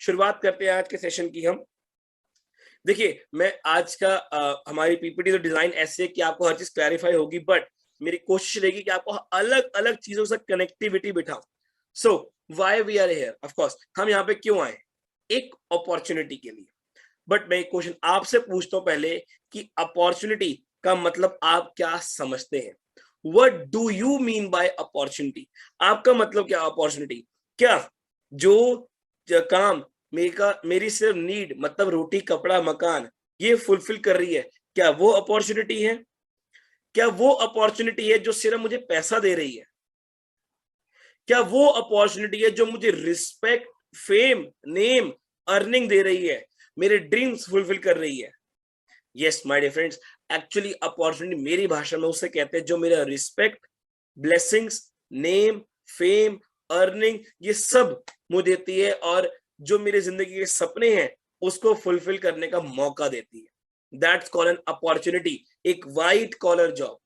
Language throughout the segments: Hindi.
शुरुआत करते हैं आज के सेशन की हम। देखिए, मैं आज का हमारी पीपीटी तो डिजाइन ऐसे है कि आपको हर चीज क्लैरिफाई होगी, बट मेरी कोशिश रहेगी कि आपको अलग अलग चीजों से कनेक्टिविटी बिठाऊं। So why we are here, of course हम यहाँ पे क्यों आए? एक अपॉर्चुनिटी के लिए। बट मैं एक क्वेश्चन आपसे पूछता हूं पहले कि अपॉर्चुनिटी का मतलब आप क्या समझते हैं? What do you mean by opportunity? आपका मतलब क्या अपॉर्चुनिटी? क्या जो काम मेरी सिर्फ नीड मतलब रोटी कपड़ा मकान ये फुलफिल कर रही है, क्या वो अपॉर्चुनिटी है? क्या वो अपॉर्चुनिटी है जो सिर्फ मुझे पैसा दे रही है? क्या वो अपॉर्चुनिटी है जो मुझे रिस्पेक्ट, फेम, नेम, अर्निंग दे रही है, मेरे ड्रीम्स फुलफिल कर रही है? Yes my dear friends, actually opportunity मेरी भाषा में उसे कहते हैं जो मेरा respect, blessings, name, fame, earning ये सब मुझे देती है, और जो मेरे जिंदगी के सपने हैं उसको फुलफिल करने का मौका देती है। That's called an opportunity. एक वाइट कॉलर जॉब,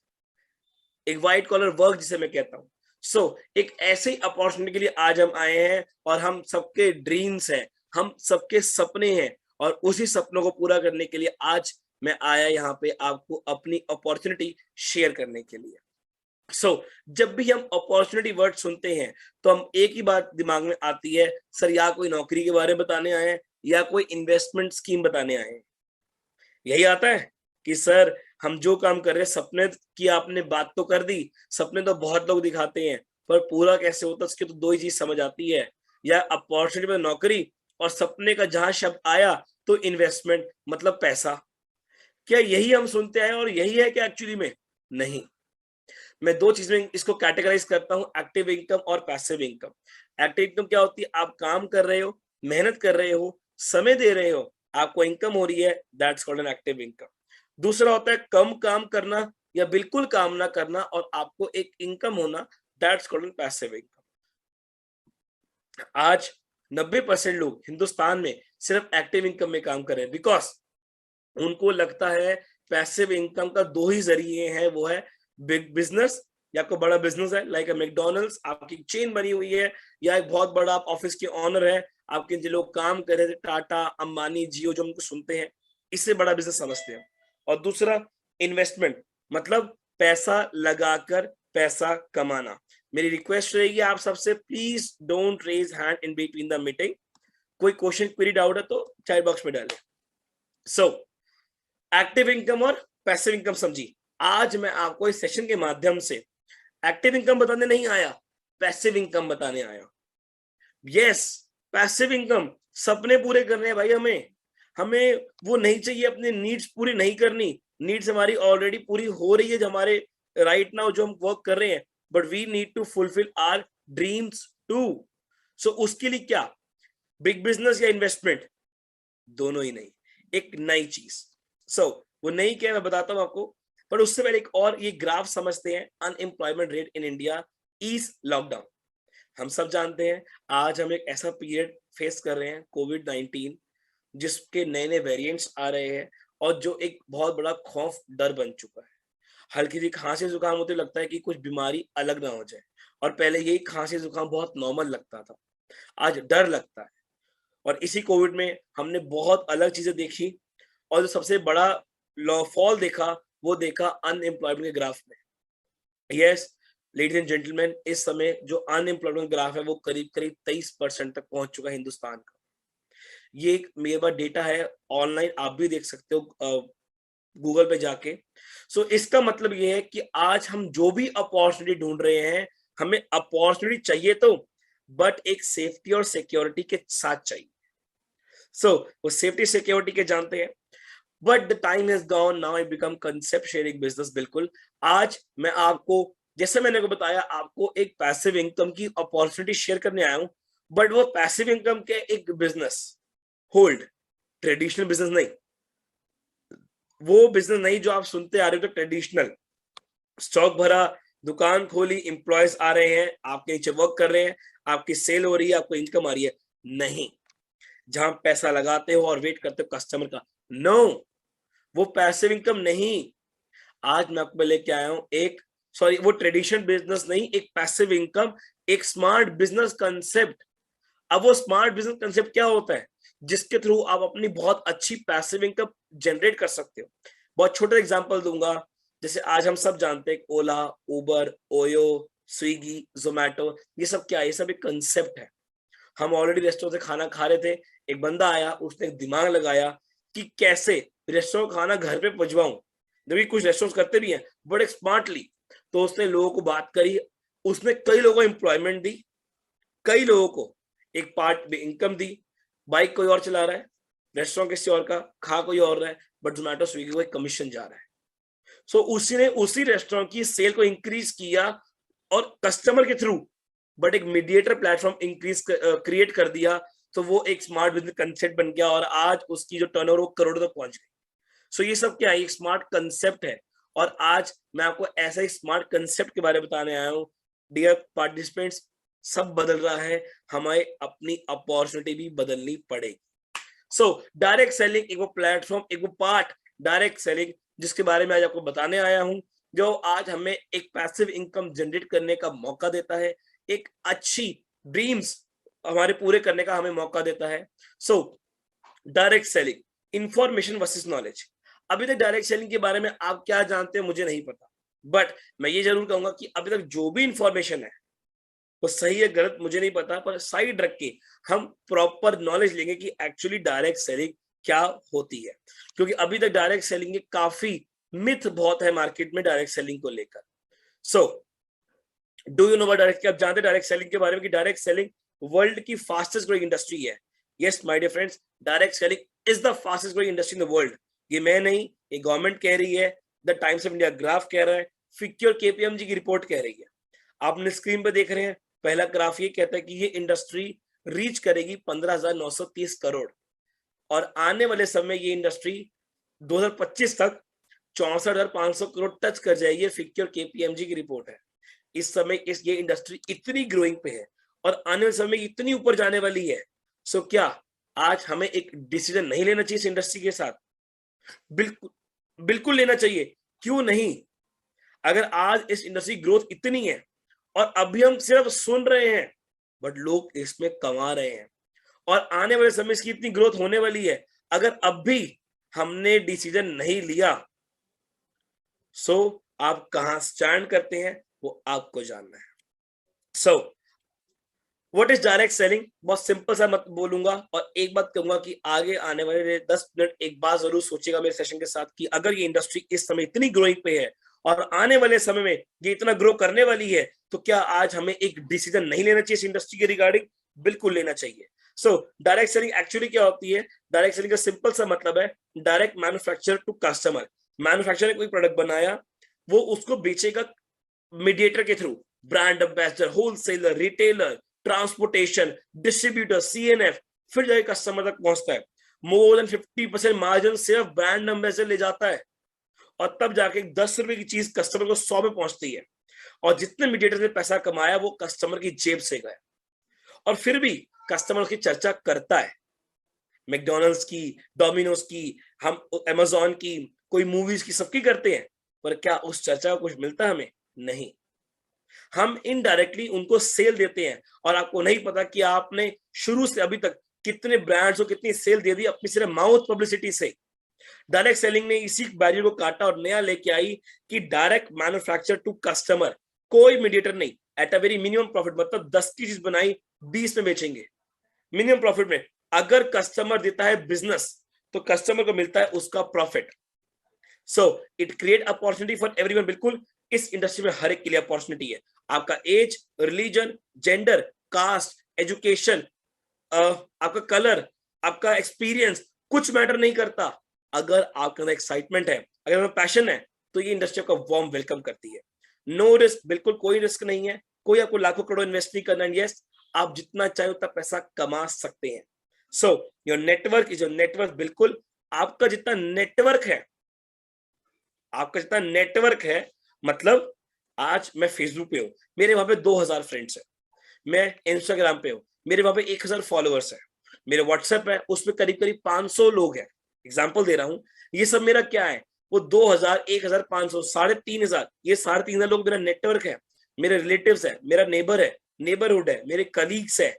एक वाइट कॉलर वर्क जिसे मैं कहता हूँ। सो एक ऐसे अपॉर्चुनिटी के लिए आज हम आए हैं, और हम सबके ड्रीम्स हैं, हम सबके सपने हैं, और उसी सपनों को पूरा करने के लिए आज मैं आया यहाँ पे आपको अपनी अपॉर्चुनिटी शेयर करने के लिए। जब भी हम अपॉर्चुनिटी वर्ड सुनते हैं तो हम एक ही बात दिमाग में आती है, सर या कोई नौकरी के बारे में बताने आए हैं या कोई इन्वेस्टमेंट स्कीम बताने आए हैं। यही आता है कि सर हम जो काम कर रहे हैं, सपने की आपने बात तो कर दी, सपने तो बहुत लोग दिखाते हैं, पर पूरा कैसे होता है उसकी तो दो ही चीज समझ आती है, या अपॉर्चुनिटी में नौकरी, और सपने का जहां शब्द आया तो इन्वेस्टमेंट मतलब पैसा। क्या यही हम सुनते हैं और यही है क्या एक्चुअली में? नहीं। मैं दो चीज में इसको कैटेगराइज करता हूं, एक्टिव इनकम और पैसिव इनकम। एक्टिव इनकम क्या होती है? आप काम कर रहे हो, मेहनत कर रहे हो, समय दे रहे हो, आपको इनकम हो रही है, that's called an active income. दूसरा होता है कम काम करना या बिल्कुल काम ना करना और आपको एक इनकम होना, that's called an passive income. आज 90% लोग हिंदुस्तान में सिर्फ एक्टिव इनकम में काम कर रहे हैं, बिकॉज उनको लगता है पैसिव इनकम का दो ही जरिए हैं, वो है बिग बिजनेस, या कोई बड़ा बिजनेस है लाइक मैकडोनल्ड्स, आपकी चेन बनी हुई है, या एक बहुत बड़ा आप ऑफिस के ऑनर है, आपके जो लोग काम कर रहे थे टाटा, अंबानी, जियो, जो हमको सुनते हैं, इससे बड़ा बिजनेस समझते हैं। और दूसरा इन्वेस्टमेंट, मतलब पैसा लगाकर पैसा कमाना। मेरी रिक्वेस्ट रहेगी आप सबसे, please don't raise hand in between the meeting. कोई क्वेश्चन क्वेरी डाउट है तो चैट बॉक्स में डालें। सो एक्टिव इनकम और पैसिव इनकम समझी। आज मैं आपको इस सेशन के माध्यम से एक्टिव इनकम बताने नहीं आया, पैसिव इनकम बताने आया। यस, पैसिव इनकम, सपने पूरे करने हैं भाई। हमें हमें वो नहीं चाहिए अपनी नीड्स पूरी नहीं करनी, नीड्स हमारी ऑलरेडी पूरी हो रही है जो हमारे राइट नाउ जो हम वर्क कर रहे हैं, but we need to fulfil our dreams too. So उसके लिए क्या, बिग बिजनेस या इन्वेस्टमेंट? दोनों ही नहीं, एक नई चीज। वो नई क्या है मैं बताता हूं आपको, पर उससे पहले एक और ये ग्राफ समझते हैं। Unemployment rate in India is lockdown. हम सब जानते हैं आज हम एक ऐसा पीरियड फेस कर रहे हैं, कोविड-19, जिसके नए नए वेरिएंट्स आ रहे हैं, और जो एक बहुत बड़ा खौफ डर बन चुका है। हल्की सी खांसी जुकाम होते लगता है कि कुछ बीमारी अलग ना हो जाए, और पहले यही खांसी जुकाम बहुत नॉर्मल लगता था, आज डर लगता है। और इसी कोविड में हमने बहुत अलग चीजें देखी, और जो सबसे बड़ा फॉल देखा वो देखा अनएम्प्लॉयमेंट के ग्राफ में। यस लेडीज एंड जेंटलमैन, इस समय जो अनएम्प्लॉयमेंट ग्राफ है वो करीब करीब 23% तक पहुंच चुका है हिंदुस्तान का। ये एक मेरे पास डेटा है ऑनलाइन, आप भी देख सकते हो गूगल पे जाके। इसका मतलब ये है कि आज हम जो भी अपॉर्चुनिटी ढूंढ रहे हैं, हमें अपॉर्चुनिटी चाहिए तो, बट एक सेफ्टी और सिक्योरिटी के साथ चाहिए। वो सेफ्टी सिक्योरिटी के जानते हैं, but the time has gone, now I become concept sharing business. बिल्कुल, आज मैं आपको, जैसे मैंने को बताया, आपको एक पैसिव इनकम की अपॉर्चुनिटी शेयर करने आया हूं, बट वो पैसिव इनकम के एक बिजनेस, होल्ड, ट्रेडिशनल बिजनेस नहीं, वो बिजनेस नहीं जो आप सुनते आ रहे हो, तो ट्रेडिशनल स्टॉक भरा, दुकान खोली, एम्प्लॉयज आ रहे हैं, आपके नीचे वर्क कर रहे हैं, आपकी सेल हो रही है, आपको इनकम आ रही है, नहीं। जहां पैसा लगाते हो और वेट करते हो कस्टमर का, नो, वो पैसिव इनकम नहीं। आज मैं आपको लेके आया हूं एक, सॉरी वो ट्रेडिशनल बिजनेस नहीं, एक पैसिव इनकम, एक स्मार्ट बिजनेस कंसेप्ट। अब वो स्मार्ट बिजनेस कंसेप्ट क्या होता है, जिसके थ्रू आप अपनी बहुत अच्छी पैसिव इनकम जनरेट कर सकते हो। बहुत छोटा एग्जांपल दूंगा, जैसे आज हम सब जानते हैं ओला, उबर, ओयो, स्विगी, जोमेटो, ये सब क्या है, ये सब एक कंसेप्ट है। हम ऑलरेडी रेस्टोरेंट से खाना खा रहे थे, एक बंदा आया, उसने एक दिमाग लगाया कि कैसे रेस्टोरेंट खाना घर पे पहुंचवाऊं, जबकि कुछ रेस्टोरेंट करते भी हैं बट स्मार्टली। तो उसने लोगों को बात करी, उसने कई लोगों को एम्प्लॉयमेंट दी, कई लोगों को एक पार्ट में इनकम दी। बाइक कोई और चला रहा है, रेस्टोरेंट किसी और का, खा कोई और रहा है, बट जोमेटो स्विगी को एक कमीशन जा रहा है। सो उसी ने उसी रेस्टोरेंट की सेल को इंक्रीज किया और कस्टमर के थ्रू, बट एक मीडिएटर प्लेटफॉर्म इंक्रीज क्रिएट कर दिया। तो वो एक स्मार्ट बिजनेस कंसेप्ट बन गया और आज उसकी जो टर्नओवर करोड़ों तक पहुंच गई। सो ये सब क्या है, एक स्मार्ट कंसेप्ट है। और आज मैं आपको ऐसा ही स्मार्ट कंसेप्ट के बारे में बताने आया हूं। डियर पार्टिसिपेंट्स, सब बदल रहा है, हमें अपनी अपॉर्चुनिटी भी बदलनी पड़ेगी। सो डायरेक्ट सेलिंग एक वो प्लेटफॉर्म, एक वो पार्ट डायरेक्ट सेलिंग जिसके बारे में आज आपको बताने आया हूं, जो आज हमें एक पैसिव इनकम जनरेट करने का मौका देता है, एक अच्छी ड्रीम्स हमारे पूरे करने का हमें मौका देता है। So direct selling, information versus knowledge. अभी तक डायरेक्ट सेलिंग के बारे में आप क्या जानते हैं मुझे नहीं पता, बट मैं ये जरूर कहूंगा कि अभी तक जो भी इंफॉर्मेशन है वो सही है गलत मुझे नहीं पता, पर साइड रख के हम प्रॉपर नॉलेज लेंगे कि एक्चुअली डायरेक्ट सेलिंग क्या होती है। क्योंकि अभी तक डायरेक्ट सेलिंग के काफी मिथ बहुत है मार्केट में डायरेक्ट सेलिंग को लेकर। So do you know about direct, आप जानते हैं डायरेक्ट सेलिंग के बारे में कि डायरेक्ट सेलिंग वर्ल्ड की फास्टेस्ट ग्रोइंग इंडस्ट्री है। Yes my dear friends, direct selling is the fastest growing industry in the world. ये मैं नहीं, ये गवर्नमेंट कह रही है, the Times of India graph कह रहा है, फिक्योर केपीएमजी की रिपोर्ट कह रही है। आपने स्क्रीन पे देख रहे हैं, पहला ग्राफ ये कहता है कि ये इंडस्ट्री रीच करेगी 15,930 करोड़ और आने वाले समय ये इंडस्ट्री 2025 तक 64,500 करोड़ टच कर जाएगी। फिक्योर केपीएमजी की रिपोर्ट है। इस समय ये इंडस्ट्री इतनी ग्रोइंग पे है और आने वाले समय इतनी ऊपर जाने वाली है। सो क्या आज हमें एक डिसीजन नहीं लेना चाहिए इस इंडस्ट्री के साथ? बिल्कुल बिल्कुल लेना चाहिए, क्यों नहीं। अगर आज इस इंडस्ट्री ग्रोथ इतनी है और अभी हम सिर्फ सुन रहे हैं, बट लोग इसमें कमा रहे हैं और आने वाले समय इसकी इतनी ग्रोथ होने वाली है, अगर अब भी हमने डिसीजन नहीं लिया, सो आप कहां स्टैंड करते हैं वो आपको जानना है। So what is direct selling, बहुत सिंपल सा मत बोलूंगा और एक बात कहूंगा कि आगे आने वाले 10 मिनट एक बात जरूर सोचिएगा मेरे सेशन के साथ कि अगर ये इंडस्ट्री इस समय इतनी ग्रोइंग पे है और आने वाले समय में ये इतना ग्रो करने वाली है, तो क्या आज हमें एक डिसीजन नहीं लेना चाहिए इस इंडस्ट्री के रिगार्डिंग? बिल्कुल लेना चाहिए। सो डायरेक्ट सेलिंग एक्चुअली क्या होती है? डायरेक्ट सेलिंग का सिंपल सा मतलब है direct manufacture to customer. Manufacturer ने कोई प्रोडक्ट बनाया, वो उसको बेचेगा मीडिएटर के through, brand ambassador, wholesaler, retailer, transportation, distributor, CNF, फिर जाके कस्टमर तक पहुंचता है। मोर देन 50% मार्जिन सिर्फ ब्रांड एम्बेसडर ले जाता है और तब जाके 10 रुपए की चीज कस्टमर को 100 में पहुंचती है। और जितने मीडिएटर ने पैसा कमाया वो कस्टमर की जेब से गया और फिर भी कस्टमर उसकी चर्चा करता है। मैकडॉनल्ड्स की, डोमिनोज की, हम अमेजोन की, कोई मूवीज की, सबकी करते हैं, पर क्या उस चर्चा का कुछ मिलता है हमें? नहीं। हम इनडायरेक्टली उनको सेल देते हैं और आपको नहीं पता कि आपने शुरू से अभी तक कितने ब्रांड्स को कितनी सेल दे दी अपनी सिर्फ माउथ पब्लिसिटी से। डायरेक्ट सेलिंग ने इसी बैरियर को काटा और नया लेके आई कि डायरेक्ट मैन्युफैक्चर टू कस्टमर, कोई मीडिएटर नहीं, at a very minimum profit, मतलब 10 की चीज बनाई 20 में बेचेंगे मिनिमम प्रॉफिट में। अगर कस्टमर देता है बिजनेस तो कस्टमर को मिलता है उसका profit. So it create opportunity for everyone. बिल्कुल इस इंडस्ट्री में हर एक के लिए अपॉर्चुनिटी है। आपका age, religion, gender, caste, education, आपका कलर, आपका एक्सपीरियंस कुछ मैटर नहीं करता। अगर आपके अंदर एक्साइटमेंट है, अगर आपका पैशन है, तो ये इंडस्ट्री आपका वार्म वेलकम करती है। नो रिस्क, बिल्कुल कोई रिस्क नहीं है, कोई आपको लाखों करोड़ इन्वेस्ट नहीं करना है। यस, आप जितना चाहे उतना पैसा कमा सकते हैं। So your network is your network. बिल्कुल आपका जितना नेटवर्क है, आपका जितना नेटवर्क है, मतलब आज मैं फेसबुक पे हूं, मेरे वहां पे 2000 फ्रेंड्स है, मैं इंस्टाग्राम पे हूं, मेरे वहां पे 1000 फॉलोअर्स है, मेरे व्हाट्सएप है उसमें करीब करीब 500 लोग हैं। एग्जाम्पल दे रहा हूं, ये सब मेरा क्या है, वो 2000, 1500, 3500, ये 3500 लोग मेरा नेटवर्क है, मेरे रिलेटिव्स है, मेरा नेबर है, नेबरहुड है, मेरे कलीग्स है,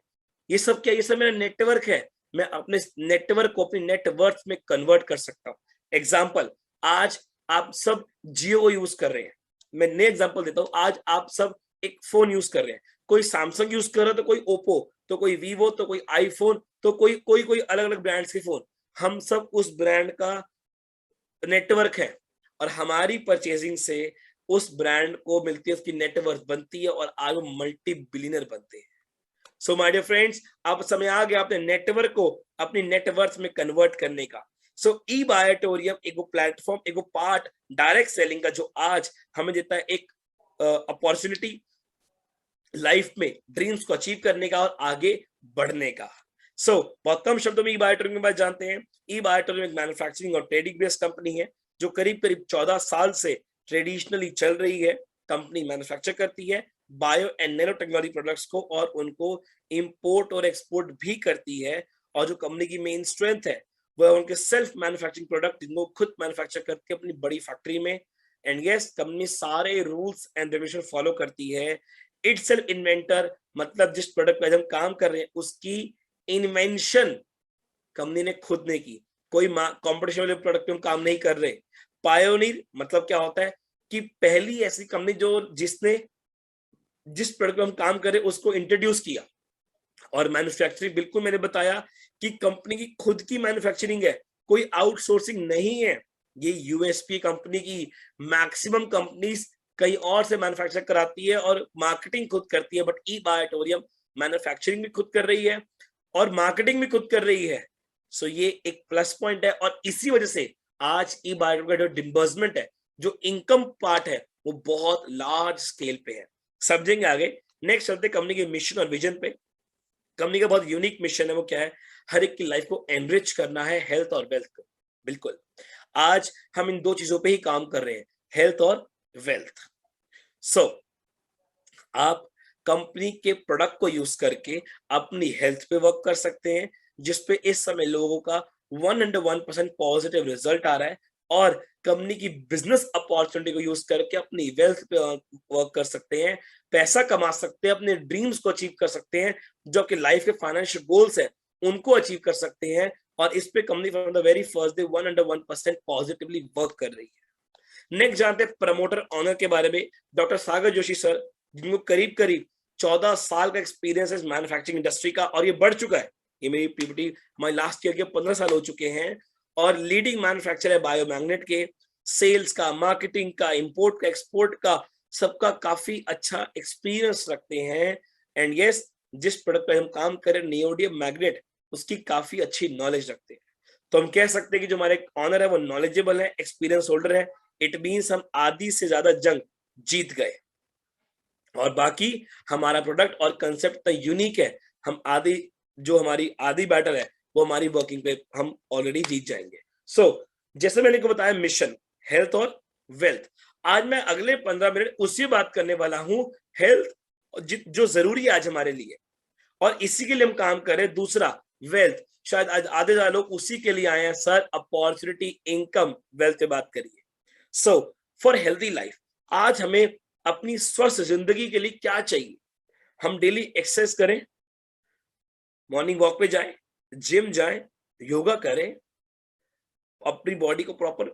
ये सब क्या, ये सब मेरा नेटवर्क है। मैं अपने नेटवर्क को अपनी नेटवर्थ में कन्वर्ट कर सकता हूँ। एग्जाम्पल, आज आप सब जियो को यूज कर रहे हैं। मैं नए एग्जाम्पल देता हूँ। आज आप सब एक फोन यूज कर रहे हैं, कोई सैमसंग यूज कर रहा है, तो कोई ओप्पो, तो कोई वीवो, तो कोई आईफोन, तो कोई कोई कोई अलग अलग ब्रांड्स के फोन। हम सब उस ब्रांड का नेटवर्क है, और हमारी परचेजिंग से उस ब्रांड को मिलती है, उसकी नेटवर्थ बनती है, और आज वो मल्टी बिलियनर बनते हैं। सो माय डियर फ्रेंड्स, अब समय आ गया अपने नेटवर्क को अपनी नेटवर्थ में कन्वर्ट करने का। सो ई बायोटोरियम एक प्लेटफॉर्म, एक पार्ट डायरेक्ट सेलिंग का, जो आज हमें देता है एक अपॉर्चुनिटी लाइफ में ड्रीम्स को अचीव करने का और आगे बढ़ने का। बहुत कम शब्दों में ई बायोटोरियम के बारे में जानते हैं। ई बायोटोरियम एक मैन्युफैक्चरिंग और ट्रेडिंग बेस्ड कंपनी है, जो करीब करीब 14 साल से ट्रेडिशनली चल रही है। कंपनी मैन्युफैक्चर करती है bio and nano technology products को, और उनको इंपोर्ट और एक्सपोर्ट भी करती है। और जो कंपनी की मेन स्ट्रेंथ है वो उनके सेल्फ मैन्युफैक्चरिंग प्रोडक्ट, जिनको खुद मैन्युफैक्चर करके अपनी बड़ी फैक्ट्री में। एंड यस, कंपनी सारे रूल्स एंड रेगुलेशन फॉलो करती है। इटसेल्फ इन्वेंटर, मतलब जिस प्रोडक्ट पे हम काम कर रहे हैं उसकी इन्वेंशन कंपनी ने खुद ने की। कोई कंपटीशन वाले प्रोडक्ट पे हम काम नहीं कर रहे। पायोनियर मतलब क्या होता है कि पहली ऐसी कंपनी जो जिसने जिस प्रोडक्ट पे हम काम कर रहे हैं उसको इंट्रोड्यूस किया। और मैन्युफैक्चरिंग, बिल्कुल मैंने बताया कि कंपनी की खुद की मैन्युफैक्चरिंग है, कोई आउटसोर्सिंग नहीं है। ये यूएसपी कंपनी की। मैक्सिमम कंपनीज कहीं और से मैन्युफैक्चर कराती है और मार्केटिंग खुद करती है, बट ई बायोटोरियम मैन्युफैक्चरिंग भी खुद कर रही है और मार्केटिंग भी खुद कर रही है। सो ये एक प्लस पॉइंट है, और इसी वजह से आज ई बायोटोरियम का जो डिस्बर्समेंट है, जो इनकम पार्ट है, वो बहुत लार्ज स्केल पे है। समझेंगे आगे। नेक्स्ट चलते कंपनी के मिशन और विजन पे। कंपनी का बहुत यूनिक मिशन है, वो क्या है? हर एक की लाइफ को एनरिच करना है, हेल्थ और वेल्थ को। बिल्कुल, आज हम इन दो चीजों पे ही काम कर रहे हैं, हेल्थ और वेल्थ। आप कंपनी के प्रोडक्ट को यूज करके अपनी हेल्थ पे वर्क कर सकते हैं, जिसपे इस समय लोगों का 101% पॉजिटिव रिजल्ट आ रहा है। और कंपनी की बिजनेस अपॉर्चुनिटी को यूज करके अपनी वेल्थ पे वर्क कर सकते हैं, पैसा कमा सकते हैं, अपने ड्रीम्स को अचीव कर सकते हैं, जो कि लाइफ के फाइनेंशियल गोल्स है उनको अचीव कर सकते हैं। और इस पे company from the very first day 101% positively work कर रही है। नेक्स्ट जानते हैं प्रमोटर ऑनर के बारे में। डॉक्टर सागर जोशी सर, जिनको करीब करीब 14 साल का एक्सपीरियंस है मैन्युफैक्चरिंग इंडस्ट्री का, और ये बढ़ चुका है। ये मेरी पीपीटी हमारे लास्ट ईयर के 15 साल हो चुके हैं, और लीडिंग मैन्युफैक्चरर है बायोमैग्नेट के। सेल्स का, मार्केटिंग का, इंपोर्ट का, एक्सपोर्ट का, सबका काफी अच्छा एक्सपीरियंस रखते हैं। एंड यस, जिस प्रोडक्ट पे हम काम करें, नियोडियम मैग्नेट, उसकी काफी अच्छी नॉलेज रखते हैं। तो हम कह सकते हैं कि जो हमारे ऑनर है वो नॉलेजेबल है, एक्सपीरियंस होल्डर है। इट मीन्स हम आधी से ज्यादा जंग जीत गए, और बाकी हमारा प्रोडक्ट और कंसेप्ट इतना यूनिक है, हम आधी जो हमारी आधी बैटल है वो हमारी वर्किंग पे हम ऑलरेडी जीत जाएंगे। जैसे मैंने को बताया, मिशन, हेल्थ और वेल्थ। आज मैं अगले 15 मिनट उसी बात करने वाला हूं, हेल्थ जो जरूरी है आज हमारे लिए, और इसी के लिए हम काम कर रहे हैं। दूसरा, वेल्थ। शायद आज आधे ज्यादा लोग उसी के लिए आए हैं, सर अपॉर्चुनिटी, इनकम, वेल्थ पे बात करिए। फॉर हेल्थी लाइफ, आज हमें अपनी स्वस्थ जिंदगी के लिए क्या चाहिए? हम डेली एक्सरसाइज करें, मॉर्निंग वॉक पे जाएं, जिम जाएं, योगा करें, अपनी बॉडी को प्रॉपर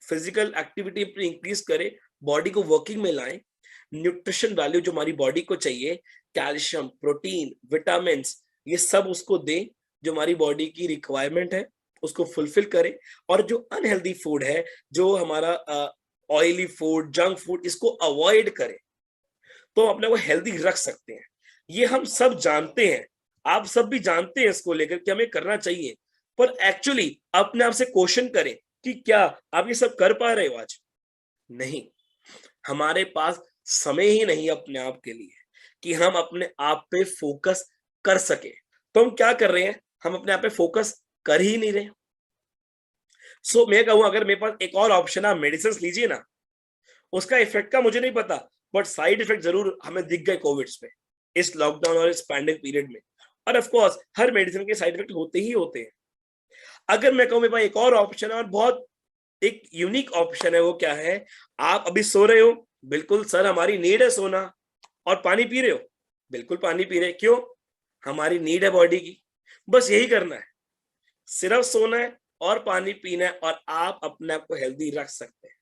फिजिकल एक्टिविटी अपनी इंक्रीज करें, बॉडी को वर्किंग में लाएं। न्यूट्रिशन वैल्यू जो हमारी बॉडी को चाहिए, कैल्शियम, प्रोटीन, विटामिन, ये सब उसको दें, जो हमारी बॉडी की रिक्वायरमेंट है उसको फुलफिल करें। और जो अनहेल्दी फूड है, जो हमारा ऑयली फूड, जंक फूड, इसको अवॉइड करें, तो अपने को हेल्दी रख सकते हैं। ये हम सब जानते हैं, आप सब भी जानते हैं इसको लेकर कि हमें करना चाहिए, पर एक्चुअली अपने आप से क्वेश्चन करें कि क्या आप ये सब कर पा रहे हो आज? नहीं, हमारे पास समय ही नहीं अपने आप के लिए कि हम अपने आप पे फोकस कर सके। तो हम क्या कर रहे हैं? हम अपने आप पे फोकस कर ही नहीं रहे। मैं कहूं, अगर मेरे पास एक और ऑप्शन है, मेडिसिन लीजिए ना, उसका इफेक्ट का मुझे नहीं पता, बट साइड इफेक्ट जरूर हमें दिख गए कोविड पे, इस लॉकडाउन और इस पैंडेमिक पीरियड में। और ऑफ कोर्स हर मेडिसिन के साइड इफेक्ट होते ही होते हैं। अगर मैं कहूं मेरे पास एक और ऑप्शन है, और बहुत एक यूनिक ऑप्शन है, वो क्या है? आप अभी सो रहे हो, बिल्कुल सर हमारी नीड है सोना, और पानी पी रहे हो, बिल्कुल पानी पी रहे, क्यों? हमारी नीड है बॉडी की, बस यही करना है, सिर्फ सोना है और पानी पीना है और आप अपने आप को हेल्दी रख सकते हैं।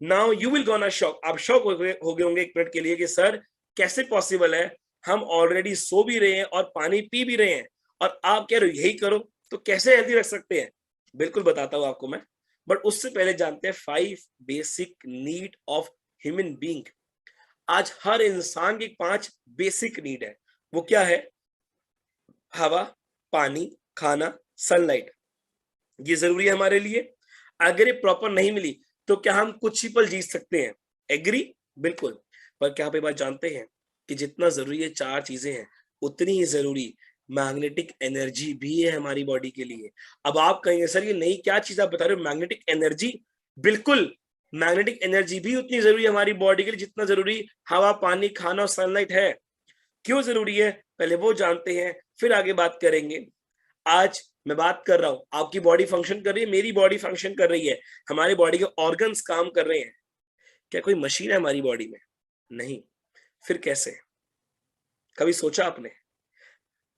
Now you will gonna shock, आप शॉक हो गए होंगे एक मिनट के लिए कि सर कैसे पॉसिबल है, हम ऑलरेडी सो भी रहे हैं और पानी पी भी रहे हैं और आप कह रहे हो यही करो, तो कैसे हेल्दी रख सकते हैं? बिल्कुल बताता हूं आपको मैं, बट उससे पहले जानते हैं 5 basic need of human being. आज हर इंसान की 5 बेसिक नीड है। वो क्या है? हवा, पानी, खाना, सनलाइट। ये जरूरी है हमारे लिए। अगर ये प्रॉपर नहीं मिली तो क्या हम कुछ ही पल जी सकते हैं? एग्री? बिल्कुल। पर क्या आप ये बात जानते हैं कि जितना जरूरी ये 4 चीजें हैं, उतनी ही जरूरी मैग्नेटिक एनर्जी भी है हमारी बॉडी के लिए। अब आप कहेंगे सर ये नई क्या चीज आप बता रहे हो, मैग्नेटिक एनर्जी? बिल्कुल, मैग्नेटिक एनर्जी भी उतनी जरूरी है हमारी बॉडी के लिए जितना जरूरी हवा, पानी, खाना और सनलाइट है। क्यों जरूरी है पहले वो जानते हैं, फिर आगे बात करेंगे। आज मैं बात कर रहा हूं, आपकी बॉडी फंक्शन कर रही है, मेरी बॉडी फंक्शन कर रही है, हमारी बॉडी के ऑर्गन्स काम कर रहे हैं। क्या कोई मशीन है हमारी बॉडी में? नहीं। फिर कैसे? कभी सोचा आपने?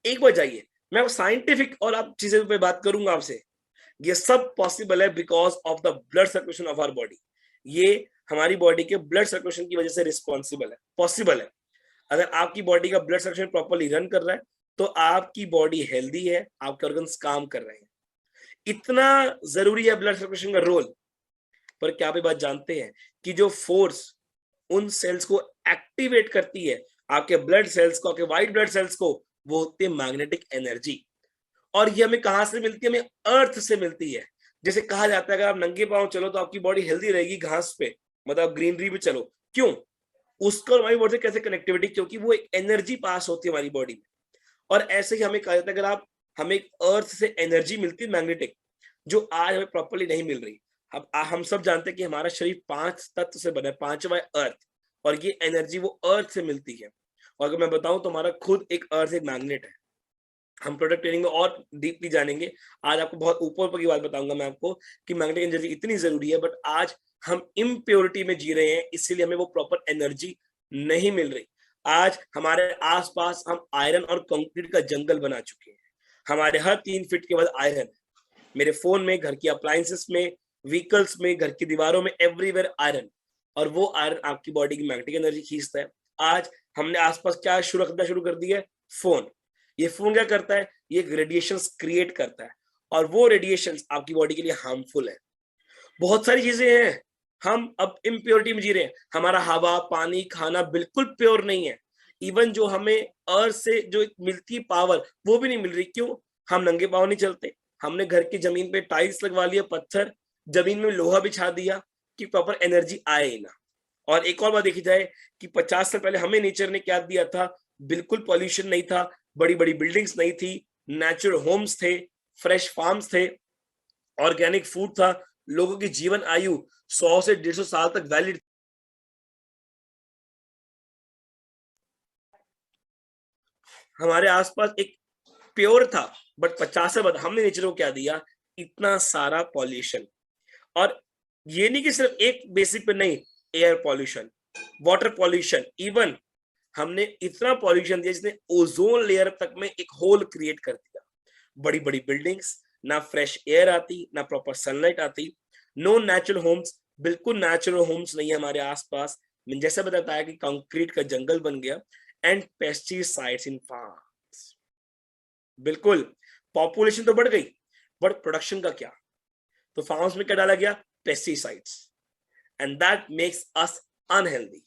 एक बार जाइए, मैं साइंटिफिक और आप चीजें पे बात करूंगा आपसे। ये सब पॉसिबल है because of the blood circulation of our body. ये हमारी बॉडी के ब्लड सर्कुलेशन की वजह से रिस्पॉन्सिबल है, पॉसिबल है। अगर आपकी बॉडी का ब्लड सर्कुलेशन प्रॉपर्ली रन कर रहा है तो आपकी बॉडी हेल्दी है, आपके ऑर्गन्स काम कर रहे हैं। इतना जरूरी है ब्लड सर्कुलेशन का रोल। पर क्या आप ये बात जानते हैं कि जो फोर्स उन सेल्स को एक्टिवेट करती है, आपके ब्लड सेल्स को, आपके व्हाइट ब्लड सेल्स को, वो होती है मैग्नेटिक एनर्जी। और ये हमें कहां से मिलती है? हमें अर्थ से मिलती है। जैसे कहा जाता है अगर आप नंगे पांव चलो तो आपकी बॉडी हेल्दी रहेगी घास पे, मतलब ग्रीनरी पे चलो। क्यों? उसको हमारी बॉडी से कैसे कनेक्टिविटी? क्योंकि वो एक एनर्जी पास होती है हमारी बॉडी में। और ऐसे ही हमें कहा जाता है अगर आप, हमें अर्थ से एनर्जी मिलती है मैग्नेटिक, जो आज हमें प्रॉपर्ली नहीं मिल रही। अब हम सब जानते हैं कि हमारा शरीर 5 तत्व से बना है, पांचवा अर्थ, और ये एनर्जी वो अर्थ से मिलती है। और अगर मैं बताऊं तो हमारा खुद एक अर्थ, एक मैग्नेट है। हम प्रोडक्ट ट्रेनिंग में और डीपली जानेंगे। आज आपको बहुत ऊपर ऊपर की बात बताऊंगा मैं आपको कि मैग्नेटिक एनर्जी इतनी जरूरी है, बट आज हम इम्प्योरिटी में जी रहे हैं, इसीलिए हमें वो प्रॉपर एनर्जी नहीं मिल रही। आज हमारे आसपास हम आयरन और कंक्रीट का जंगल बना चुके हैं। हमारे हर 3 फीट के बाद आयरन है। मेरे फोन में, घर की अप्लायंसेस में, व्हीकल्स में, घर की दीवारों में, एवरीवेयर आयरन। और वो आयरन आपकी बॉडी की मैग्नेटिक एनर्जी खींचता है। आज हमने आसपास क्या शुरू रखना शुरू कर दिया है? फोन। ये फोन क्या करता है? ये रेडिएशंस क्रिएट करता है और वो रेडिएशंस आपकी बॉडी के लिए हार्मफुल है। बहुत सारी चीजें हैं, हम अब इम्प्योरिटी में जी रहे हैं। हमारा हवा, पानी, खाना बिल्कुल प्योर नहीं है। इवन जो हमें अर्थ से जो मिलती है पावर, वो भी नहीं मिल रही। क्यों? हम नंगे पांव नहीं चलते, हमने घर की जमीन पे टाइल्स लगवा लिया, पत्थर, जमीन में लोहा बिछा दिया कि प्रॉपर एनर्जी आए ही ना। और एक और बात देखी जाए कि 50 साल पहले हमें नेचर ने क्या दिया था? बिल्कुल पॉल्यूशन नहीं था, बड़ी बड़ी बिल्डिंग्स नहीं थी, नेचुरल होम्स थे, फ्रेश फार्म्स थे, ऑर्गेनिक फूड था, लोगों की जीवन आयु 100 से 150 साल तक वैलिड। हमारे आसपास एक प्योर था, बट 50 साल बाद हमने नेचर को क्या दिया? इतना सारा पॉल्यूशन। और ये नहीं कि सिर्फ एक बेसिक पे नहीं, air pollution, water pollution, even हमने इतना पॉल्यूशन दिया जिसने ओजोन लेयर तक में एक होल क्रिएट कर दिया। बड़ी बड़ी बिल्डिंग्स, ना फ्रेश एयर आती, ना प्रॉपर सनलाइट आती, नो नेचुरल होम्स, बिल्कुल नेचुरल होम्स नहीं है हमारे आसपास। मैंने जैसे बताया कि कंक्रीट का जंगल बन गया। And pesticides in farms. बिल्कुल, पॉपुलेशन तो बढ़ गई, बट प्रोडक्शन का क्या? तो फार्म्स में क्या डाला गया? Pesticides. And that makes us unhealthy.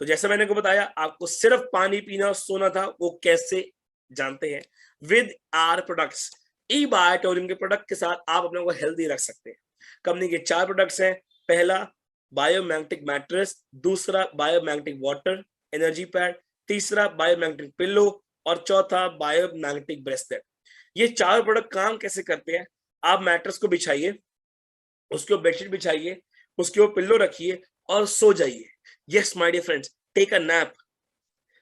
तो जैसे मैंने को बताया, आपको सिर्फ पानी पीना और सोना था, वो कैसे जानते हैं? With our products. E Biotorium के प्रोडक्ट के साथ आप अपने को हेल्दी रख सकते हैं। कंपनी के 4 प्रोडक्ट्स हैं। पहला बायोमैग्नेटिक मैट्रेस, दूसरा बायोमैग्नेटिक वाटर एनर्जी पैड, तीसरा बायोमैग्नेटिक पिल्लो और चौथा बायोमैग्नेटिक ब्रेसलेट। ये 4 प्रोडक्ट काम कैसे करते हैं? आप मैट्रेस को बिछाइए, उसके ऊपर बेडशीट बिछाइए, उसके ऊपर पिल्लो रखिए और सो जाइए। Yes my dear friends, take a nap.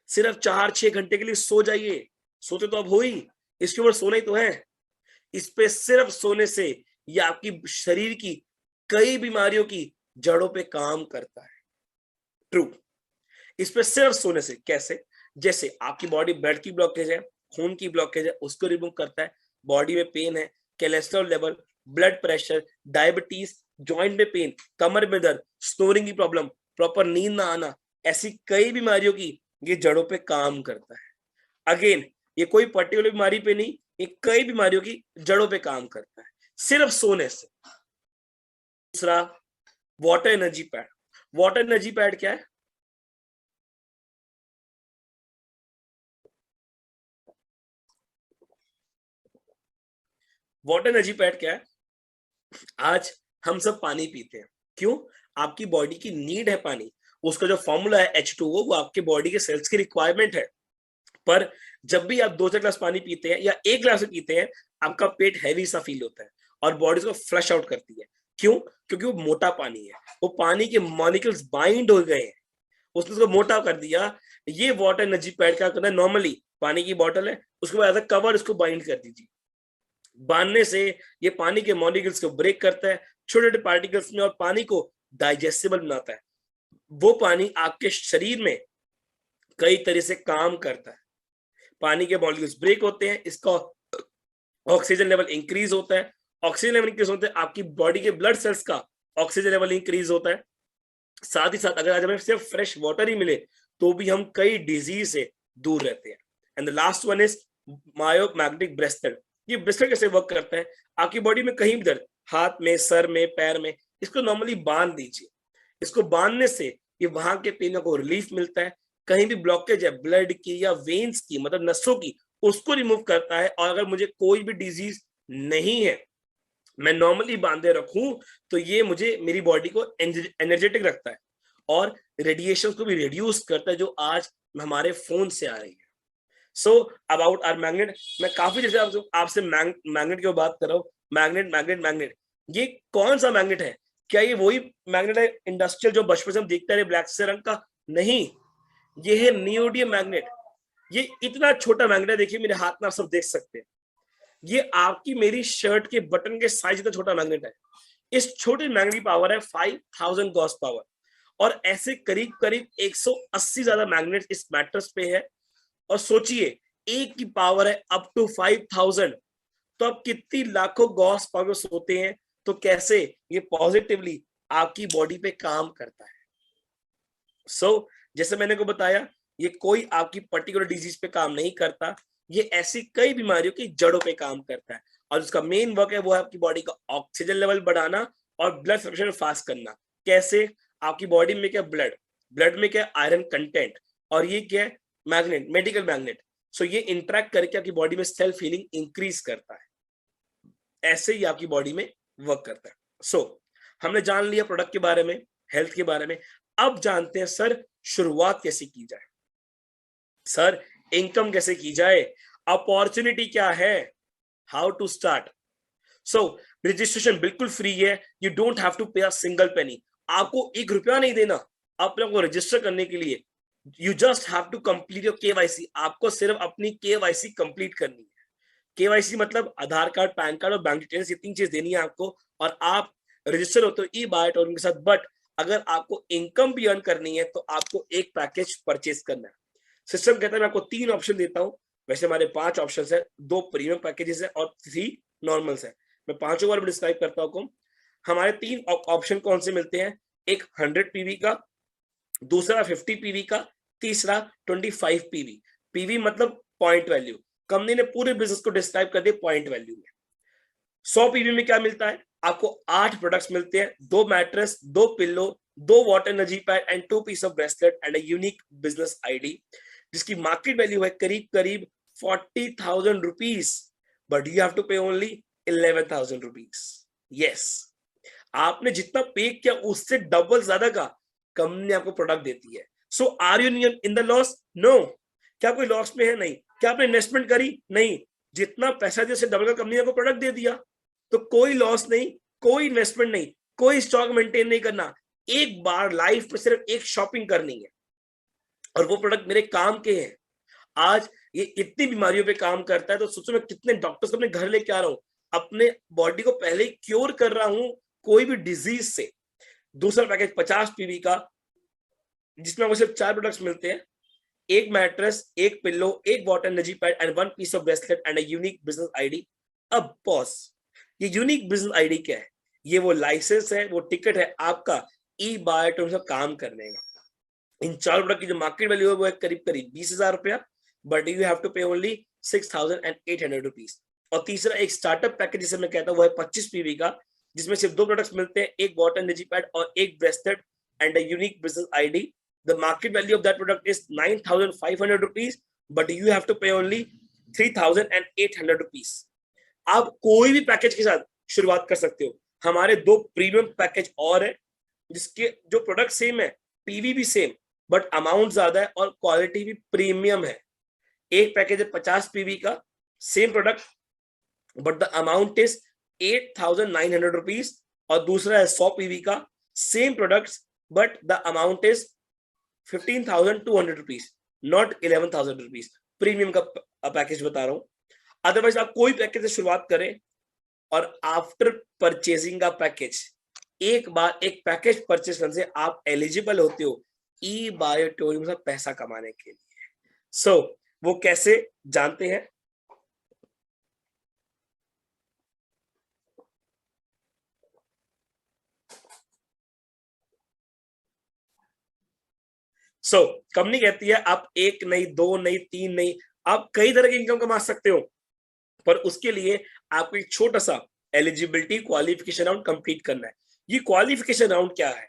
सिर्फ 4-6 घंटे के लिए सो जाइए। सोते तो अब हो ही, इसके ऊपर सोना ही तो है। इस पे सिर्फ सोने से ये आपकी शरीर की कई बीमारियों की जड़ों पे काम करता है। ट्रू। इस पे सिर्फ सोने से। कैसे? जैसे आपकी बॉडी ब्लड की ब्लॉकेज है, खून की ब्लॉकेज है, उसको रिमूव करता है। बॉडी में पेन है, cholesterol level, blood pressure, diabetes, joint में पेन, कमर में दर्द, स्नोरिंग की प्रॉब्लम, प्रॉपर नींद ना आना, ऐसी कई बीमारियों की ये जड़ों पे काम करता है। अगेन, ये कोई पर्टिकुलर बीमारी पे नहीं, ये कई बीमारियों की जड़ों पे काम करता है सिर्फ सोने से। दूसरा, water energy pad. Water energy pad क्या है? वाटर एनर्जी पैड क्या है? आज हम सब पानी पीते हैं, क्यों? आपकी बॉडी की नीड है पानी, उसका जो फॉर्मूला है H2O, वो आपके बॉडी के सेल्स की रिक्वायरमेंट है। पर जब भी आप 2-4 ग्लास पानी पीते हैं या 1 ग्लास पीते हैं, आपका पेट हैवी सा फील होता है और बॉडी उसको फ्लश आउट करती है। क्यों? क्योंकि वो मोटा पानी है, वो पानी के मॉलिक्यूल्स बाइंड हो गए हैं, उसने उसको मोटा कर दिया। ये वाटर एनर्जी पैड क्या करना है? नॉर्मली पानी की बॉटल है, उसके बाद एज अ कवर उसको बाइंड कर दीजिए। बांधने से ये पानी के मॉलिक्यूल्स को ब्रेक करता है छोटे छोटे पार्टिकल्स में और पानी को डाइजेस्टेबल बनाता है। वो पानी आपके शरीर में कई तरह से काम करता है। पानी के मॉलिक्यूल्स ब्रेक होते हैं, इसका ऑक्सीजन लेवल इंक्रीज होता है। ऑक्सीजन लेवल इंक्रीज होता है, आपकी बॉडी के ब्लड सेल्स का ऑक्सीजन लेवल इंक्रीज होता है। साथ ही साथ अगर आज हमें सिर्फ फ्रेश वाटर ही मिले तो भी हम कई डिजीज से दूर रहते हैं। And the last one is myomagnetic bracelet. ये ब्रेसलेट कैसे वर्क करता है? आपकी बॉडी में कहीं भी दर्द, हाथ में, सर में, पैर में, इसको नॉर्मली बांध दीजिए। इसको बांधने से ये वहां के पेन को रिलीफ मिलता है। कहीं भी ब्लॉकेज है ब्लड की या वेन्स की, मतलब नसों की, उसको रिमूव करता है। और अगर मुझे कोई भी डिजीज नहीं है, मैं नॉर्मली बांधे रखूं, तो ये मुझे मेरी बॉडी को एनर्जेटिक रखता है और रेडिएशन को भी रिड्यूस करता है, जो आज हमारे फोन से आ रही है। सो अबाउट आवर मैग्नेट, मैं काफी जैसे आपसे मैग्नेट की बात कर रहा हूँ। मैग्नेट मैग्नेट मैग्नेट, ये कौन सा मैग्नेट है? क्या ये वही मैग्नेट है इंडस्ट्रियल जो बचपन से हम देखते रहे ब्लैक से रंग का? नहीं, ये है नियोडियम मैग्नेट। ये इतना छोटा मैग्नेट है, देखिए मेरे हाथ में आप सब देख सकते हैं। ये आपकी मेरी शर्ट के बटन के साइज का छोटा मैग्नेट है। इस छोटे मैग्नेट की पावर है 5000 गॉस पावर और ऐसे करीब करीब 180 ज्यादा मैग्नेट इस मैट्रेस पे है। और सोचिए, एक की पावर है अप टू 5000, तो अब कितनी लाखों गॉस पावर सोते हैं, तो कैसे ये पॉजिटिवली आपकी बॉडी पे काम करता है। जैसे मैंने को बताया, ये कोई आपकी पर्टिकुलर डिजीज पे काम नहीं करता, ये ऐसी कई बीमारियों की जड़ों पे काम करता है। और उसका मेन वर्क है वो है आपकी बॉडी का ऑक्सीजन लेवल बढ़ाना और ब्लड सर्कुलेशन फास्ट करना। कैसे? आपकी बॉडी में क्या ब्लड, ब्लड में क्या आयरन कंटेंट, और ये क्या है? Magnet, medical magnet. ये इंटरेक्ट करके आपकी बॉडी में सेल्फ हीलिंग इंक्रीज करता है। ऐसे ही आपकी बॉडी में वर्क करता है। हमने जान लिया प्रोडक्ट के बारे में, हेल्थ के बारे में। अब जानते हैं सर शुरुआत कैसे की जाए, सर इनकम कैसे की जाए, अपॉर्चुनिटी क्या है, हाउ टू स्टार्ट। रजिस्ट्रेशन बिल्कुल फ्री है, यू डोंट हैव टू पे अ सिंगल पेनी। आपको 1 रुपया नहीं देना अपने को रजिस्टर करने के लिए। You just have to complete your KYC. आपको सिर्फ अपनी केवाईसी कंप्लीट करनी है। केवाईसी मतलब आधार कार्ड, पैन कार्ड और बैंक डिटेल्स, ये 3 चीज देनी है आपको, और आप रजिस्टर होते हो ई-बाइट और उनके साथ। बट अगर आपको इनकम भी अर्न करनी है तो आपको एक पैकेज परचेज करना है। सिस्टम कहता है मैं आपको 3 ऑप्शन देता हूं, वैसे हमारे 5 ऑप्शन है, 2 प्रीमियम पैकेजेस है और 3 नॉर्मल्स है। मैं पांचों बार डिस्क्राइब करता हूं। हमारे 3 ऑप्शन कौन से मिलते हैं? एक 100 पीवी का, दूसरा 50 पीवी का, तीसरा 25 पीवी। पीवी मतलब पॉइंट वैल्यू। कंपनी ने पूरे बिजनेस को डिस्क्राइब कर दिया पॉइंट वैल्यू में। 100 पीवी में क्या मिलता है? आपको 8 प्रोडक्ट्स मिलते हैं, 2 mattress, 2 pillow, 2 water energy pad and 2 piece of bracelet and a unique business ID, जिसकी मार्केट वैल्यू है करीब करीब 40,000 rupees, but you have to pay only 11,000 rupees. Yes, आपने जितना पे किया उससे डबल ज्यादा का कंपनी आपको प्रोडक्ट देती है। So are you in the loss? No. क्या कोई लॉस में है? नहीं। क्या आपने इन्वेस्टमेंट करी? नहीं। जितना पैसा दिया उससे डबल का कंपनी आपको प्रोडक्ट दे दिया, तो कोई लॉस नहीं, कोई इन्वेस्टमेंट नहीं, कोई स्टॉक मेंटेन नहीं करना। एक बार लाइफ में सिर्फ एक शॉपिंग करनी है और वो प्रोडक्ट मेरे काम के हैं। आज ये इतनी बीमारियों पे काम करता है, तो सोचो मैं कितने डॉक्टर्स को अपने घर लेके आ रहा हूं, अपने बॉडी को पहले ही क्योर कर रहा हूं कोई भी डिजीज से। दूसरा पैकेज 50 पीवी का, जिसमें आपको सिर्फ 4 प्रोडक्ट्स मिलते हैं, एक मैट्रेस, एक पिल्लो, एक water energy pad and one piece of bracelet and a unique business ID. अब पॉज, ये यूनिक बिजनेस आईडी क्या है? ये वो लाइसेंस है, वो टिकट है आपका ई बाय टर्म्स में काम करने का। इन चार प्रोडक्ट की जो मार्केट वैल्यू है वो है करीब करीब 20,000 रुपया, but you have to pay only 6,800 rupees. और तीसरा एक स्टार्टअप पैकेज जिसे मैं कहता हूँ वो है 25 पीवी का, जिसमें सिर्फ दो प्रोडक्ट्स मिलते हैं, एक वाटर एनर्जी पैड और एक bracelet and a unique business ID. The market value of that product is 9,500 rupees, but you have to pay only 3,800 rupees. आप कोई भी पैकेज के साथ शुरुआत कर सकते हो। हमारे दो प्रीमियम पैकेज और है जिसके जो प्रोडक्ट सेम है, पीवी भी सेम, बट अमाउंट ज्यादा है और क्वालिटी भी प्रीमियम है। एक पैकेज है 50 पीवी का, same product but the amount is 8,900 rupees, और दूसरा है 100 पीवी का, same products but the amount is 15,200 rupees, not 11,000 rupees. Premium का पैकेज बता रहा हूं। अदरवाइज आप कोई पैकेज से शुरुआत करें और आफ्टर परचेजिंग का पैकेज, एक बार एक पैकेज परचेज करने से आप एलिजिबल होते हो ई बाय टूरिज्म से पैसा कमाने के लिए। सो वो कैसे जानते हैं? कंपनी कहती है आप एक नहीं, दो नहीं, तीन नहीं, आप कई तरह की इनकम कमा सकते हो, पर उसके लिए आपको एक छोटा सा एलिजिबिलिटी क्वालिफिकेशन राउंड कंप्लीट करना है। ये क्वालिफिकेशन राउंड क्या है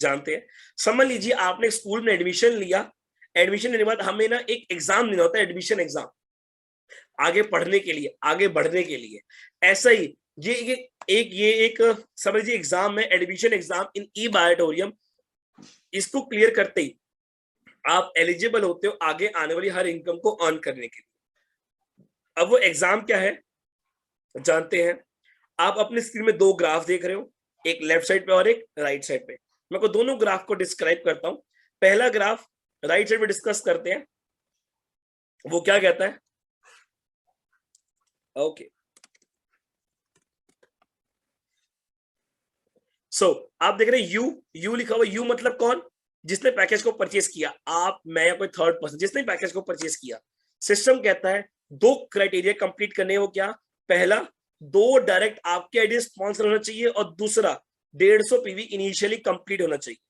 जानते हैं? समझ लीजिए आपने स्कूल में एडमिशन लिया, एडमिशन लेने के बाद हमें ना एक एग्जाम देना होता है, एडमिशन एग्जाम, आगे पढ़ने के लिए, आगे बढ़ने के लिए। ऐसा ही ये एक समझ लीजिए एग्जाम है, एडमिशन एग्जाम इन ई बायोटोरियम। इसको क्लियर करते ही आप एलिजिबल होते हो आगे आने वाली हर इनकम को अर्न करने के लिए। अब वो एग्जाम क्या है जानते हैं? आप अपनी स्क्रीन में दो ग्राफ देख रहे हो, एक लेफ्ट साइड पे और एक राइट साइड पे। मैं को दोनों ग्राफ को डिस्क्राइब करता हूं। पहला ग्राफ राइट साइड पे डिस्कस करते हैं, वो क्या कहता है? ओके, आप देख रहे हैं यू लिखा हुआ। यू मतलब कौन? जिसने पैकेज को परचेज किया, आप, मैं या कोई थर्ड पर्सन जिसने पैकेज को परचेज किया। सिस्टम कहता है दो क्राइटेरिया कंप्लीट करने, वो क्या? पहला, दो डायरेक्ट आपके आईडी स्पॉन्सर होना चाहिए, और दूसरा 150 पीवी इनिशियली कंप्लीट होना चाहिए।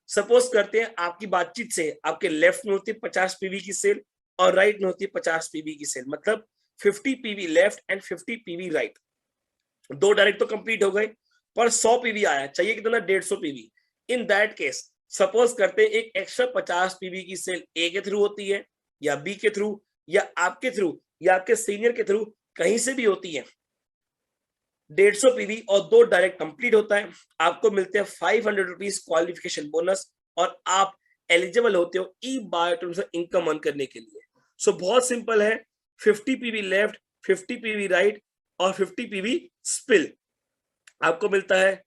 सपोज करते हैं आपकी बातचीत से आपके लेफ्ट में होती है 50 पीवी की सेल और राइट में होती है 50 पीवी की सेल, मतलब 50 PV left and 50 PV right. दो डायरेक्ट तो कंप्लीट हो गए, पर 100 पीवी आया, चाहिए कितना? 150 PV. In that case suppose करते हैं एक एक्स्ट्रा 50 पीवी की सेल ए के थ्रू होती है, या बी के थ्रू, या आपके थ्रू, या आपके सीनियर के थ्रू, कहीं से भी होती है। 150 पीवी और दो डायरेक्ट कंप्लीट होता है, आपको मिलते हैं 500 रुपीज क्वालिफिकेशन बोनस, और आप एलिजिबल होते हो ई बायोटर्म से इनकम अर्न करने के लिए। बहुत सिंपल है, 50 पीवी लेफ्ट, 50 पीवी राइट और 50 पीवी स्पिल, आपको मिलता है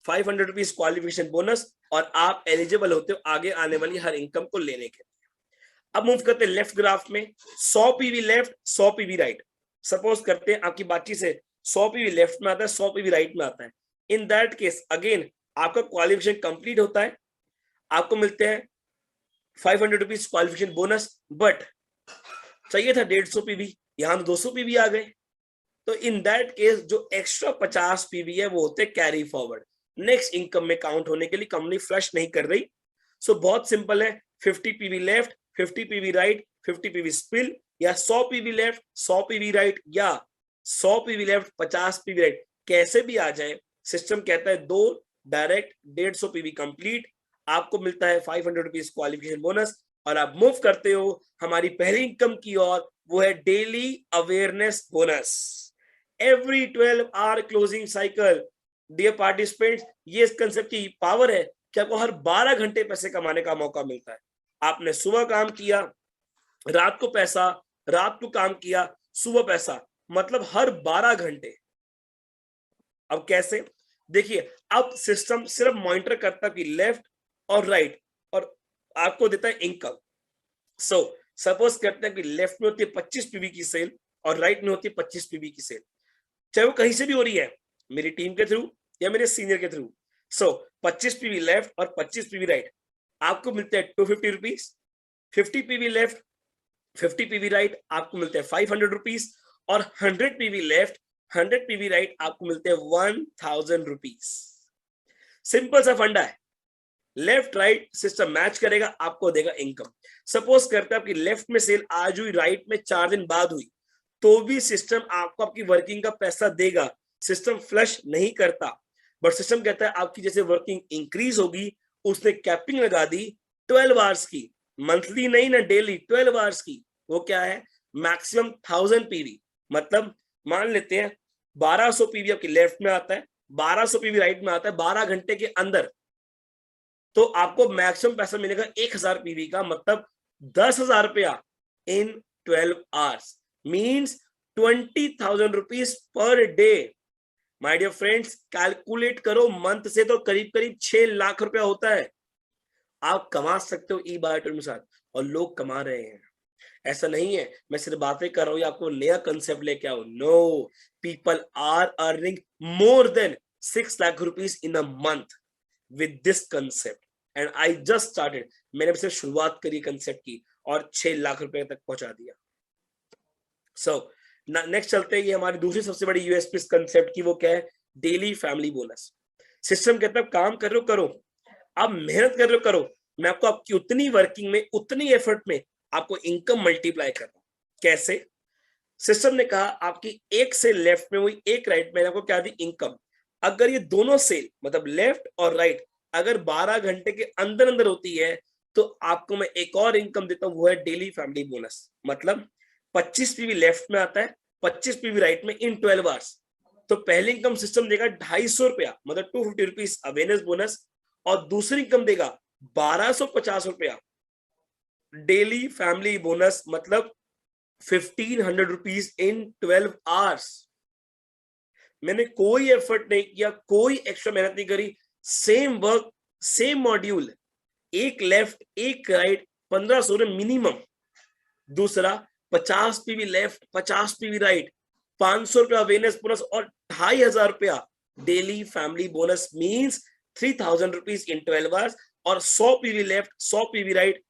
500 रुपीज क्वालिफिकेशन बोनस, और आप एलिजिबल होते हो आगे आने वाली हर इनकम को लेने के लिए। अब मूव करते हैं लेफ्ट ग्राफ में, 100 PV left, 100 PV right. Suppose करते हैं आपकी बातचीत से 100 पीवी लेफ्ट में आता है, 100 पीवी राइट में आता है। इन दैट केस अगेन आपका क्वालिफिकेशन कंप्लीट होता है, आपको मिलते हैं 500 रुपीज क्वालिफिकेशन बोनस, बट चाहिए था 150 पीवी, यहां तो 200 पीवी आ गए। तो इन दैट केस जो एक्स्ट्रा 50 पीवी है वो होते कैरी फॉरवर्ड, नेक्स्ट इनकम में काउंट होने के लिए कंपनी फ्लश नहीं कर रही। बहुत सिंपल है, 50 PV left, 50 PV right, 50 PV spill, या 100 पीवी लेफ्ट, 100 पीवी राइट, या 100 पीवी लेफ्ट, 50 पीवी राइट, कैसे भी आ जाए। सिस्टम कहता है दो डायरेक्ट, 150 पीवी कंप्लीट, आपको मिलता है 500 रुपीज क्वालिफिकेशन बोनस, और आप मूव करते हो हमारी पहली इनकम की ओर, वो है daily awareness bonus. Every 12 hour closing cycle. Dear participants, ये इस कंसेप्ट की पावर है कि आपको हर 12 घंटे पैसे कमाने का मौका मिलता है। आपने सुबह काम किया, रात को पैसा, रात को काम किया, सुबह पैसा, मतलब हर 12 घंटे। अब कैसे? देखिए, अब सिस्टम सिर्फ मॉनिटर करता है कि लेफ्ट और राइट, और आपको देता है इनकम। सपोज करते हैं कि लेफ्ट में होती है 25 पीवी की सेल और राइट में होती है 25 पीवी की सेल, चाहे वो कहीं से भी हो रही है, मेरी टीम के थ्रू या मेरे सीनियर के थ्रू। 25 पीवी लेफ्ट और 25 पीवी राइट, आपको मिलते हैं 250 rupees, 50 PV left 50 PV right आपको मिलते हैं 500 रुपीज, और 100 पीवी लेफ्ट 100 पीवी राइट आपको मिलते हैं 1000 रुपीज। सिंपल सा फंडा है, लेफ्ट राइट सिस्टम मैच करेगा, आपको देगा इनकम। सपोज करते हैं आपकी लेफ्ट में सेल आज हुई, राइट में 4 दिन बाद हुई, तो भी सिस्टम आपको आपकी वर्किंग का पैसा देगा। सिस्टम फ्लश नहीं करता, बट सिस्टम कहता है आपकी जैसे वर्किंग इंक्रीज होगी, उसने कैपिंग लगा दी 12 आवर्स की, मंथली नहीं ना डेली, 12 आवर्स की। वो क्या है, मैक्सिमम 1000 पीवी। मतलब मान लेते हैं 1200 पीवी आपकी लेफ्ट में आता है, 1200 पीवी राइट में आता है, 12 घंटे के अंदर तो आपको मैक्सिमम पैसा मिलेगा 1000 पीवी का, मतलब 10,000 रुपया in 12 hours, means 20,000 rupees per day. My dear friends, calculate करो, मंथ से तो करीब करीब 6 लाख रुपया होता है। आप कमा सकते हो ई बायोटोन के साथ, और लोग कमा रहे हैं। ऐसा नहीं है मैं सिर्फ बातें कर रहा हूं या आपको नया कंसेप्ट लेके आओ, no, people are earning more than 6 lakh rupees in a month with this concept, and I just started. मैंने सिर्फ शुरुआत करी कंसेप्ट की और 6 लाख रुपए तक पहुंचा दिया। सो नेक्स्ट चलते हैं, ये हमारी दूसरी सबसे बड़ी यूएसपी कंसेप्ट की, वो क्या है, डेली फैमिली बोनस। सिस्टम कहता है काम कर रहे हो करो, आप मेहनत कर रहे हो करो, मैं आपको आपकी उतनी वर्किंग में उतनी एफर्ट में आपको इनकम मल्टीप्लाई कर रहा हूं। कैसे? सिस्टम ने कहा आपकी एक सेल लेफ्ट में हुई, एक राइट में, आपको क्या दी, इनकम। अगर ये दोनों सेल मतलब लेफ्ट और राइट अगर 12 घंटे के अंदर अंदर होती है, तो आपको मैं एक और इनकम देता हूं, वो है डेली फैमिली बोनस। मतलब 25 पीवी लेफ्ट में आता है, 25 पीवी राइट में इन 12 आवर्स। तो पहली इनकम सिस्टम देगा 250 रुपया, मतलब 250 रुपीज अवेयरनेस बोनस, और दूसरी इनकम देगा 1250 रुपया डेली फैमिली बोनस, मतलब 1500 रुपीज इन 12 आवर्स। मैंने कोई एफर्ट नहीं किया, कोई एक्स्ट्रा मेहनत नहीं करी, सेम वर्क सेम मॉड्यूल, एक लेफ्ट एक राइट, 1500 मिनिमम। दूसरा 50 पीवी लेफ्ट 50 पीवी राइट, 500 रुपया अवेयरनेस बोनस, और 2500 रुपया daily family bonus, means 3000 rupees in 12 hours. और 100 पीवी लेफ्ट 100 पीवी राइट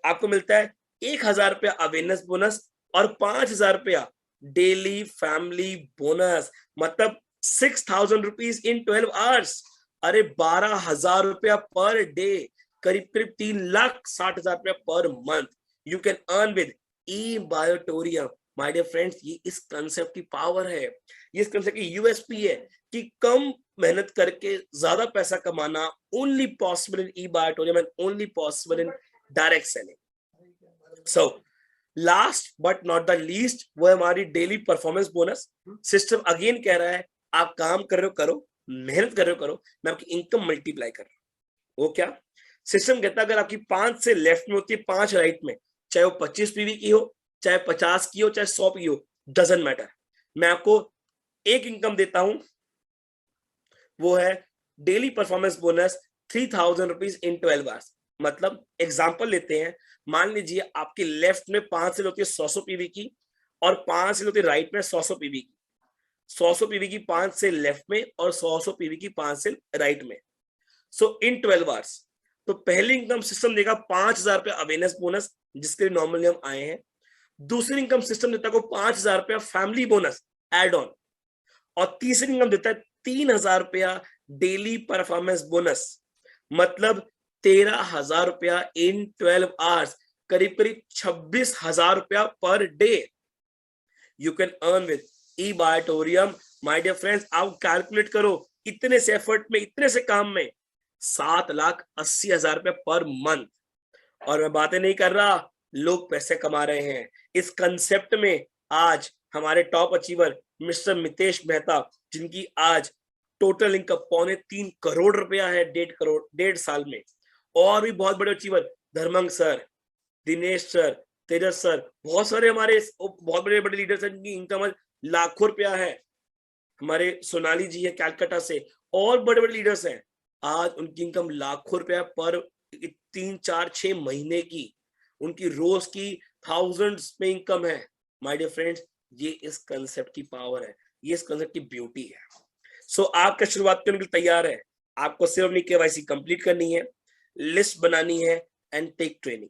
आपको मिलता है 1000 रुपया अवेयरनेस बोनस, और 5000 रुपया डेली फैमिली बोनस, मतलब 6000 रुपीज इन 12 आवर्स। अरे 12,000 रुपया पर डे, करीब करीब 3,60,000 रुपया per month you can earn with E Biotorium. My dear friends, ये इस कंसेप्ट की पावर है, ये इस कंसेप्ट की यूएसपी है कि कम मेहनत करके ज्यादा पैसा कमाना only possible in E Biotorium and only possible in direct selling. So last but not the least, वो है हमारी daily performance bonus. System again कह रहा है आप काम कर रहे हो करो, मेहनत कर रहे हो करो, मैं आपकी इनकम मल्टीप्लाई कर रहा हूं। वो क्या? सिस्टम कहता है अगर आपकी 5 से लेफ्ट में होती है 5 राइट में, चाहे वो 25 पीवी की हो, चाहे 50 की हो, चाहे 100 की हो, डजंट मैटर, मैं आपको एक इनकम देता हूं, वो है daily performance bonus 3000 rupees in 12 hours. मतलब एग्जांपल लेते हैं, मान लीजिए आपकी लेफ्ट में 5 सेल होती है 100 पीवी की, और 5 सेल होती है राइट में 100 पीवी की। 100 पीवी की 5 सेल लेफ्ट में और 100 पीवी की 5 सेल राइट में। सो इन 12 आवर्स, तो पहली इनकम सिस्टम देगा 5000 रुपया अवेयरनेस बोनस, जिसके लिए नॉर्मली हम आए हैं। दूसरी इनकम सिस्टम देता है 5000 रुपया फैमिली बोनस एड ऑन, और तीसरी इनकम देता है 3000 रुपया डेली परफॉर्मेंस बोनस, मतलब 13,000 रुपया इन 12 आवर्स, करीब करीब 26,000 रुपया per day you can earn with E Biotorium. My dear friends, आप कैलकुलेट करो, इतने से एफर्ट में, इतने से काम में 7,80,000 रुपया पर मंथ। और मैं बातें नहीं कर रहा, लोग पैसे कमा रहे हैं इस कंसेप्ट में। आज हमारे top achiever mister Mitesh Mehta, जिनकी आज टोटल इनकम 2.25 करोड़ रुपया है, 1.5 साल में। और भी बहुत बड़े अचीवर, धर्मंग सर, दिनेश सर, तेजस सर, बहुत सारे हमारे बहुत बड़े बड़े लीडर्स हैं जिनकी इनकम लाखों रुपया है। हमारे सोनाली जी है कैलकाटा से, और बड़े बड़े लीडर्स हैं, आज उनकी इनकम लाखों रुपया पर 3-4-6 महीने की, उनकी रोज की थाउजेंड्स में इनकम है। माय डियर फ्रेंड्स, ये इस कंसेप्ट की पावर है, ये इस कंसेप्ट की ब्यूटी है। सो आपका शुरुआत करने के लिए तैयार है, आपको सिर्फ अपनी केवाईसी कंप्लीट करनी है, लिस्ट बनानी है एंड टेक ट्रेनिंग।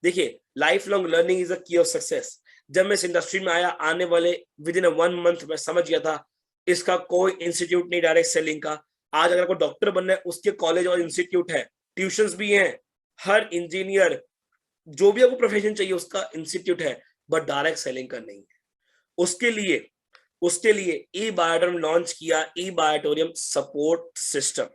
देखिए, life long learning is a की ऑफ सक्सेस। जब मैं इस इंडस्ट्री में आया, आने वाले विद इन 1 मंथ मैं समझ गया था इसका कोई इंस्टीट्यूट नहीं डायरेक्ट सेलिंग का। आज अगर आपको डॉक्टर बनना है, उसके कॉलेज और इंस्टीट्यूट है, ट्यूशंस भी हैं। हर इंजीनियर, जो भी आपको प्रोफेशन चाहिए उसका इंस्टीट्यूट है, बट डायरेक्ट सेलिंग का नहीं है। उसके लिए ई बायोटोरियम लॉन्च किया, ई बायोटोरियम सपोर्ट सिस्टम।